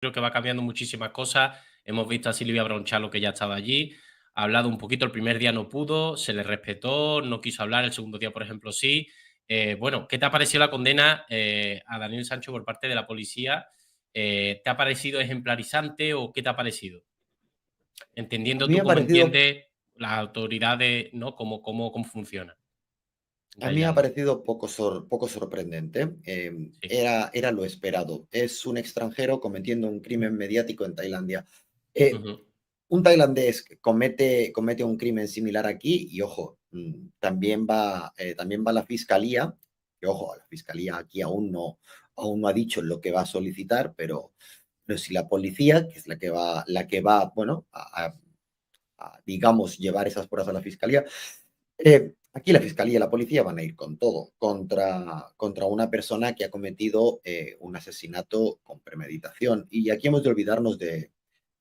creo que va cambiando muchísimas cosas. Hemos visto a Silvia Bronchalo, que ya estaba allí, ha hablado un poquito, el primer día no pudo, se le respetó, no quiso hablar, el segundo día, por ejemplo, sí. Bueno, ¿qué te ha parecido la condena a Daniel Sancho por parte de la policía? ¿Te ha parecido ejemplarizante o qué te ha parecido? A Entendiendo mí tú me ha cómo parecido, entiendes las autoridades, ¿no? Cómo funciona en a mí me ha Tailandia. parecido poco sorprendente. Sí. Era lo esperado. Es un extranjero cometiendo un crimen mediático en Tailandia. Eh, Ujú. un tailandés que comete un crimen similar aquí y ojo, también va la fiscalía, que ojo, la fiscalía aquí aún no ha dicho lo que va a solicitar, pero si la policía, que es la que va, bueno, digamos, llevar esas pruebas a la fiscalía. Aquí la fiscalía y la policía van a ir con todo contra una persona que ha cometido un asesinato con premeditación. Y aquí hemos de olvidarnos de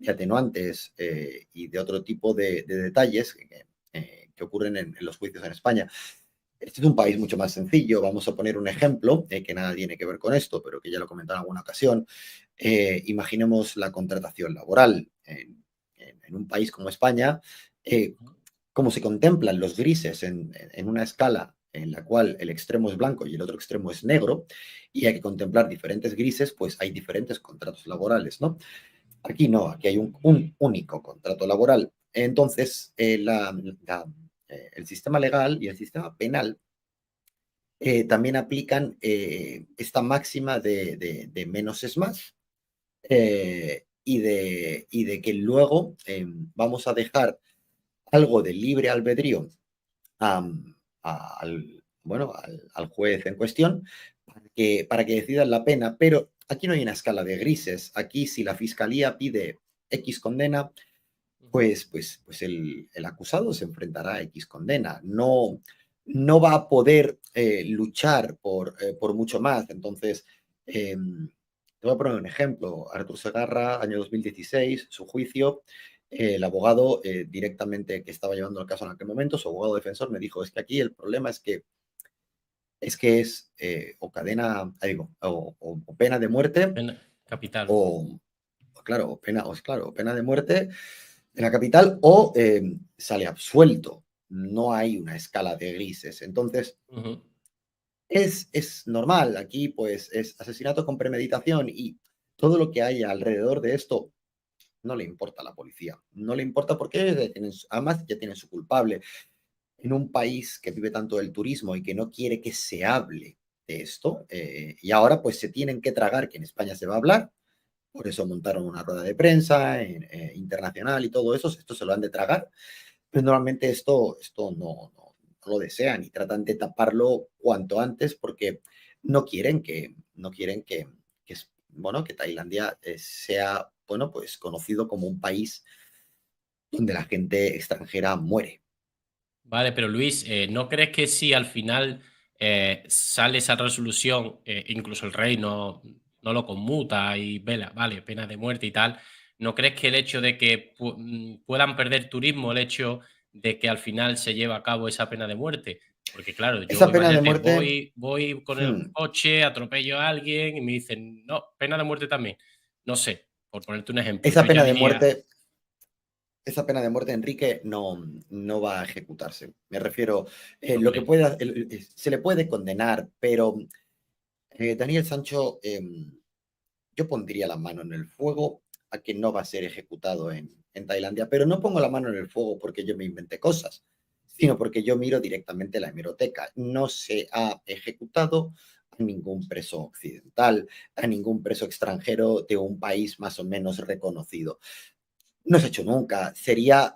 atenuantes y de otro tipo de detalles que ocurren en los juicios en España. Este es un país mucho más sencillo. Vamos a poner un ejemplo que nada tiene que ver con esto, pero que ya lo he comentado en alguna ocasión. Imaginemos la contratación laboral en un país como España. eh, Cómo se contemplan los grises en una escala en la cual el extremo es blanco y el otro extremo es negro, y hay que contemplar diferentes grises, pues hay diferentes contratos laborales, ¿no? Aquí no, aquí hay un único contrato laboral. Entonces, el sistema legal y el sistema penal también aplican esta máxima de menos es más, y de que luego vamos a dejar algo de libre albedrío am, bueno, al juez en cuestión para que decidan la pena, pero aquí no hay una escala de grises. Aquí, si la fiscalía pide X condena, Ujú. pues el acusado se enfrentará a X condena. No va a poder luchar por mucho más. Entonces, te voy a poner un ejemplo. Artur Segarra, año 2016, su juicio. El abogado directamente que estaba llevando el caso en aquel momento, su abogado defensor, me dijo, es que aquí el problema es que es o cadena, digo, o pena de muerte, Pena capital. o, claro, claro, pena de muerte en la capital, o sale absuelto. No hay una escala de grises. Entonces, Ujú. es normal. Aquí, pues, es asesinato con premeditación y todo lo que hay alrededor de esto no le importa a la policía. No le importa porque además ya tienen su culpable. En un país que vive tanto del turismo y que no quiere que se hable de esto, y ahora pues se tienen que tragar que en España se va a hablar, por eso montaron una rueda de prensa internacional y todo eso, esto se lo han de tragar, pues normalmente esto no lo desean y tratan de taparlo cuanto antes porque bueno, que Tailandia sea, bueno, pues conocido como un país donde la gente extranjera muere. Vale, pero Luis, ¿no crees que si al final sale esa resolución, incluso el rey no lo conmuta y vela, vale, pena de muerte y tal, ¿no crees que el hecho de que puedan perder turismo, el hecho de que al final se lleve a cabo esa pena de muerte? Porque claro, yo Esa pena de imagínate, muerte, voy con el hmm, coche, atropello a alguien y me dicen, no, pena de muerte también. No sé, por ponerte un ejemplo, esa yo ya pena de diría, muerte Esa pena de muerte, Enrique, no va a ejecutarse. Me refiero, ¿no lo que crees? pueda, se le puede condenar, pero Daniel Sancho, yo pondría la mano en el fuego a que no va a ser ejecutado en Tailandia, pero no pongo la mano en el fuego porque yo me inventé cosas, sino porque yo miro directamente la hemeroteca. No se ha ejecutado a ningún preso occidental, a ningún preso extranjero de un país más o menos reconocido. No se ha hecho nunca. Sería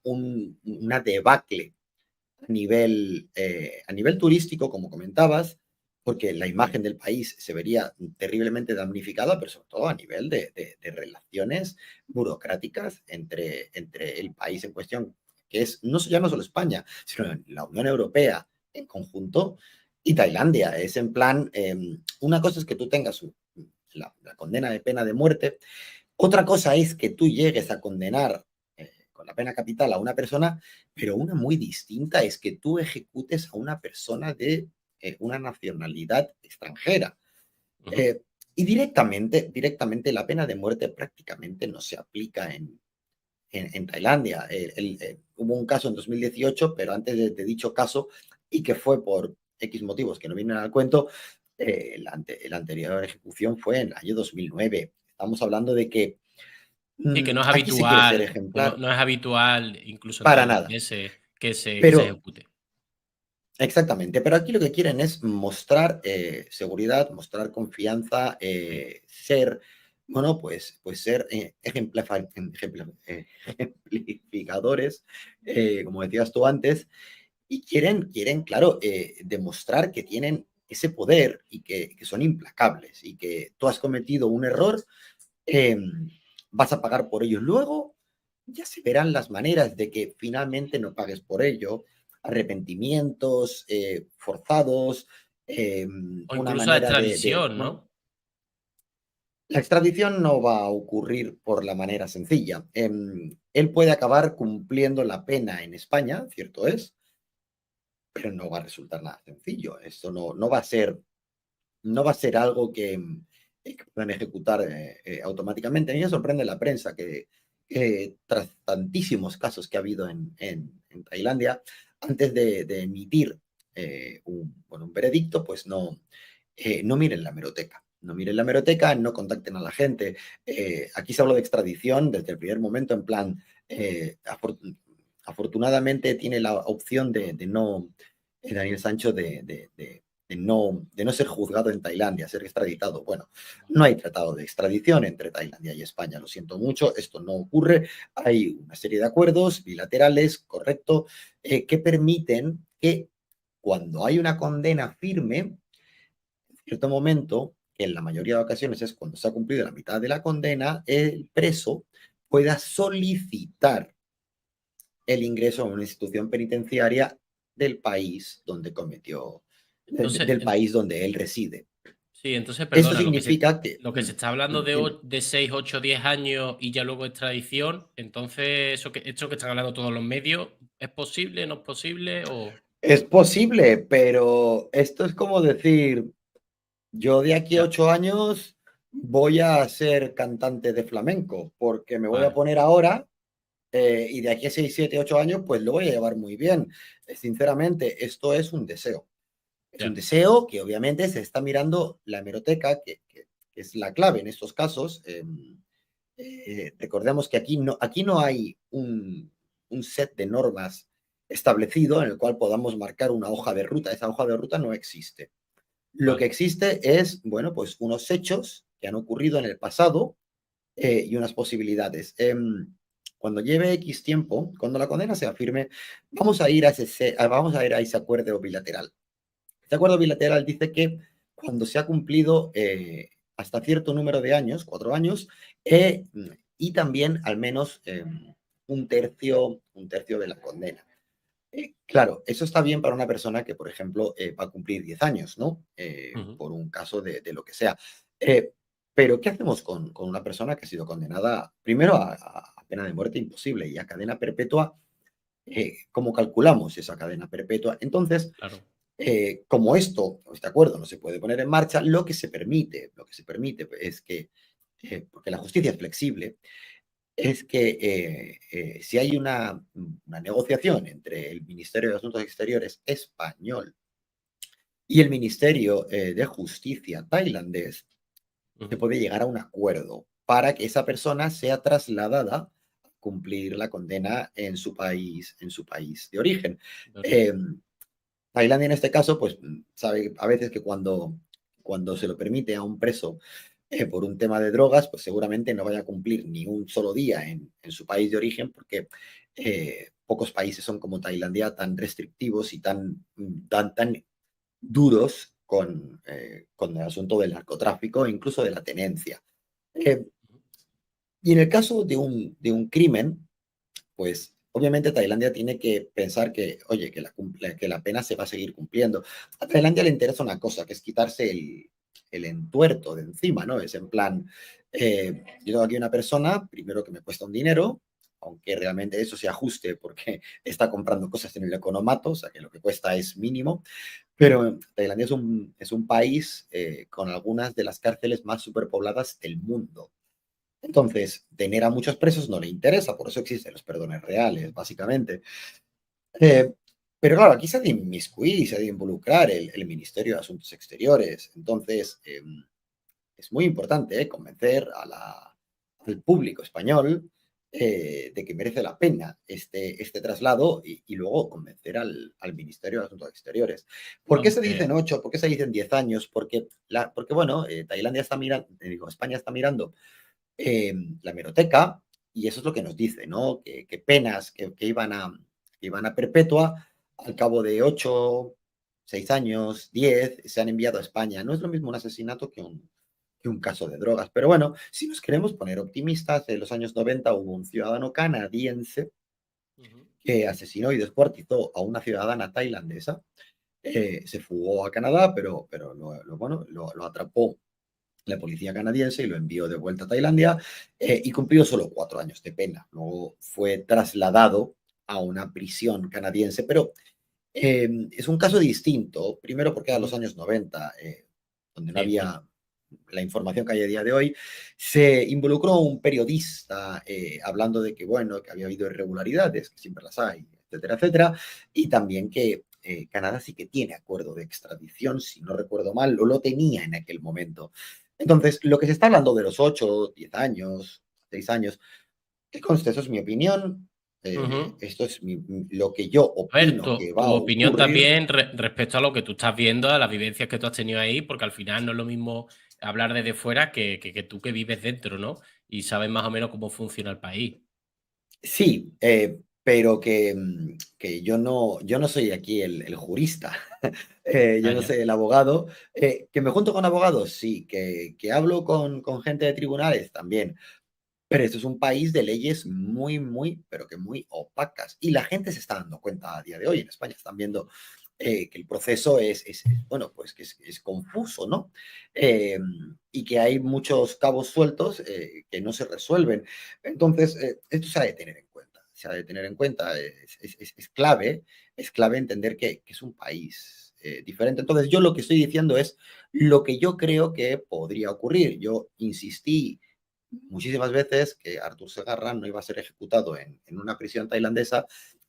una debacle a nivel turístico, como comentabas, porque la imagen del país se vería terriblemente damnificada, pero sobre todo a nivel de relaciones burocráticas entre el país en cuestión, que es ya no solo España, sino la Unión Europea en conjunto y Tailandia. Es en plan, una cosa es que tú tengas la condena de pena de muerte, otra cosa es que tú llegues a condenar con la pena capital a una persona, pero una muy distinta es que tú ejecutes a una persona de una nacionalidad extranjera. Ujú. Eh, Y directamente la pena de muerte prácticamente no se aplica en Tailandia. Hubo un caso en 2018, pero antes de dicho caso, y que fue por X motivos que no vienen al cuento, la anterior ejecución fue en el año 2009. Estamos hablando de que Sí, que no es aquí se quiere ser habitual, que no ejemplar no es habitual, incluso en para países nada, que se pero ejecute. exactamente, pero aquí lo que quieren es mostrar seguridad, mostrar confianza, ser, bueno, pues ser ejemplificadores, como decías tú antes, y quieren claro, demostrar que tienen ese poder y que son implacables y que tú has cometido un error, vas a pagar por ello. Luego ya se verán las maneras de que finalmente no pagues por ello, arrepentimientos forzados, O una incluso la manera extradición, bueno, ¿no? la extradición no va a ocurrir por la manera sencilla. Él puede acabar cumpliendo la pena en España, cierto es, pero no va a resultar nada sencillo. Esto no va a ser, no va a ser algo que puedan ejecutar automáticamente. A mí me sorprende la prensa que tras tantísimos casos que ha habido en Tailandia, antes de emitir bueno, un veredicto, pues no miren la hemeroteca. No miren la hemeroteca, no contacten a la gente. Aquí se habla de extradición desde el primer momento, en plan, afortunadamente tiene la opción de no, Daniel Sancho, de no ser juzgado en Tailandia, ser extraditado. Bueno, no hay tratado de extradición entre Tailandia y España, lo siento mucho, esto no ocurre. Hay una serie de acuerdos bilaterales, correcto, que permiten que cuando hay una condena firme, en cierto momento, que en la mayoría de ocasiones es cuando se ha cumplido la mitad de la condena, el preso pueda solicitar el ingreso a una institución penitenciaria del país donde cometió, Entonces, del país donde él reside. sí, entonces, Esto perdona, significa que, lo que se está hablando de, dime, de 6, 8, 10 años y ya luego extradición, entonces, esto que están hablando todos los medios, ¿es posible, no es posible? O... es posible, pero esto es como decir, yo de aquí a Ya, 8 años voy a ser cantante de flamenco, porque me voy a vale, poner ahora y de aquí a 6, 7, 8 años, pues lo voy a llevar muy bien. Sinceramente, esto es un deseo. Es un ya. deseo que obviamente se está mirando la hemeroteca, que es la clave en estos casos. Recordemos que aquí no hay un set de normas establecido en el cual podamos marcar una hoja de ruta. Esa hoja de ruta no existe. Lo que Vale. existe es, bueno, pues unos hechos que han ocurrido en el pasado y unas posibilidades. Cuando lleve X tiempo, cuando la condena sea firme, vamos a ir a ese acuerdo bilateral. Este acuerdo bilateral dice que cuando se ha cumplido hasta cierto número de años, 4 años, y también al menos un tercio de la condena. Claro, eso está bien para una persona que, por ejemplo, va a cumplir 10 años, ¿no? Ujú. Por un caso de lo que sea. Eh, pero, ¿qué hacemos con una persona que ha sido condenada primero a pena de muerte imposible y a cadena perpetua? ¿Cómo calculamos esa cadena perpetua? Entonces, Claro. como este acuerdo no se puede poner en marcha, lo que se permite es que, porque la justicia es flexible, es que si hay una negociación entre el Ministerio de Asuntos Exteriores español y el Ministerio de Justicia tailandés, se Ujú. puede llegar a un acuerdo para que esa persona sea trasladada a cumplir la condena en su país de origen. De origen. Eh, Tailandia en este caso, pues sabe a veces que cuando se lo permite a un preso por un tema de drogas, pues seguramente no vaya a cumplir ni un solo día en su país de origen, porque pocos países son como Tailandia tan restrictivos y tan duros con el asunto del narcotráfico e incluso de la tenencia. Eh, Ujú. y en el caso de un crimen, pues obviamente Tailandia tiene que pensar que, oye, que la pena se va a seguir cumpliendo. A Tailandia le interesa una cosa, que es quitarse el entuerto de encima, ¿no? Es en plan, yo tengo aquí una persona, primero que me cuesta un dinero, aunque realmente eso se ajuste porque está comprando cosas en el economato, o sea que lo que cuesta es mínimo, Pero Tailandia es un país con algunas de las cárceles más superpobladas del mundo. Entonces, tener a muchos presos no le interesa, por eso existen los perdones reales, básicamente. Eh, pero claro, aquí se ha de inmiscuir, se ha de involucrar el Ministerio de Asuntos Exteriores. Entonces, es muy importante convencer al público español de que merece la pena este traslado y luego convencer al Ministerio de Asuntos Exteriores. ¿Por qué se Aunque, dicen 8? ¿Por qué se dicen 10 años? Porque bueno, Tailandia está mirando, digo, España está mirando la hemeroteca y eso es lo que nos dice, ¿no? Que penas que iban a perpetua al cabo de 8, 6 años, 10, se han enviado a España. No es lo mismo un asesinato que un caso de drogas. Pero bueno, si nos queremos poner optimistas, en los años 90 hubo un ciudadano canadiense ujú, que asesinó y descuartizó a una ciudadana tailandesa. Se fugó a Canadá, pero bueno, lo atrapó la policía canadiense y lo envió de vuelta a Tailandia y cumplió solo 4 años de pena. Luego fue trasladado a una prisión canadiense, pero es un caso distinto, primero porque a los ujú, años 90, donde no sí, bueno, había la información que hay a día de hoy, se involucró un periodista hablando de que, bueno, que había habido irregularidades, que siempre las hay, etcétera, etcétera, y también que Canadá sí que tiene acuerdo de extradición, si no recuerdo mal, lo tenía en aquel momento. Entonces, lo que se está hablando de los 8, 10 años, 6 años, que conste, eso es mi opinión, ujú. esto es lo que yo A ver, opino que va tu a opinión ocurrir. también respecto a lo que tú estás viendo, a las vivencias que tú has tenido ahí, porque al final no es lo mismo hablar desde fuera que tú que vives dentro, ¿no? Y sabes más o menos cómo funciona el país. Sí, pero que yo no soy aquí el jurista, yo Ah, no ya. soy el abogado. ¿Que me junto con abogados? Sí. ¿Que hablo con gente de tribunales? También. Pero esto es un país de leyes pero que muy opacas. Y la gente se está dando cuenta a día de hoy en España. Están viendo que el proceso bueno, pues que es confuso, ¿no? Eh, y que hay muchos cabos sueltos que no se resuelven. Entonces, esto se ha de tener en cuenta. Se ha de tener en cuenta, es clave entender que es un país diferente. Entonces, yo lo que estoy diciendo es lo que yo creo que podría ocurrir. Yo insistí muchísimas veces que Artur Segarra no iba a ser ejecutado en una prisión tailandesa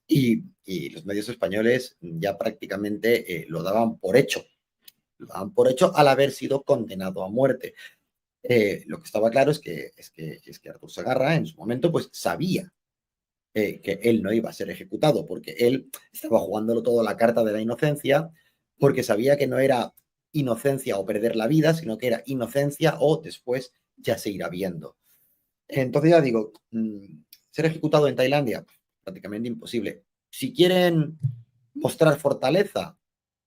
y los medios españoles ya prácticamente lo daban por hecho. Lo daban por hecho al haber sido condenado a muerte. Lo que estaba claro es que Artur Segarra en su momento pues sabía que él no iba a ser ejecutado porque él estaba jugándolo todo a la carta de la inocencia porque sabía que no era inocencia o perder la vida, sino que era inocencia o después ya se irá viendo. Entonces ya digo, ser ejecutado en Tailandia, prácticamente imposible. Si quieren mostrar fortaleza,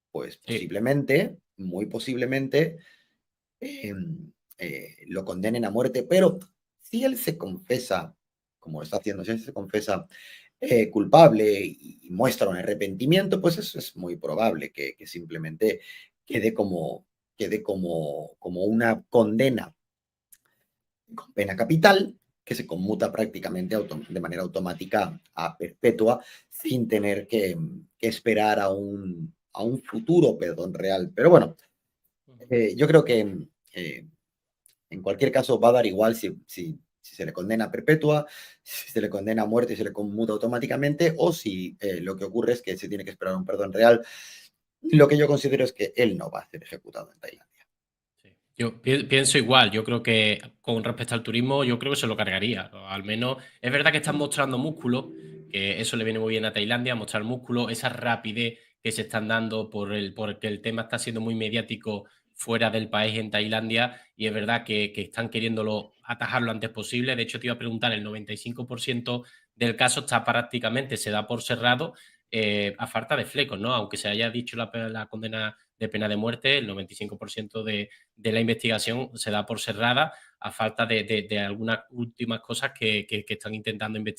pues Sí. posiblemente, muy posiblemente, eh, lo condenen a muerte, pero si él se confesa, como está haciendo, si él se confesa culpable y muestra un arrepentimiento, pues eso es muy probable que simplemente quede como una condena con pena capital, que se conmuta prácticamente de manera automática a perpetua sin tener que esperar a un futuro perdón real. Pero bueno, Ujú. yo creo que en cualquier caso va a dar igual si se le condena a perpetua, si se le condena a muerte y se le conmuta automáticamente, o si lo que ocurre es que se tiene que esperar un perdón real. Lo que yo considero es que él no va a ser ejecutado en Tailandia. Sí. Yo pienso igual, yo creo que con respecto al turismo, yo creo que se lo cargaría. O al menos es verdad que están mostrando músculo, que eso le viene muy bien a Tailandia, mostrar músculo, esa rapidez que se están dando porque el tema está siendo muy mediático fuera del país en Tailandia y es verdad que están queriéndolo atajar lo antes posible. De hecho, te iba a preguntar, el 95% del caso está prácticamente, se da por cerrado a falta de flecos, ¿no? Aunque se haya dicho la condena de pena de muerte, el 95% de la investigación se da por cerrada a falta de algunas últimas cosas que están intentando investigar.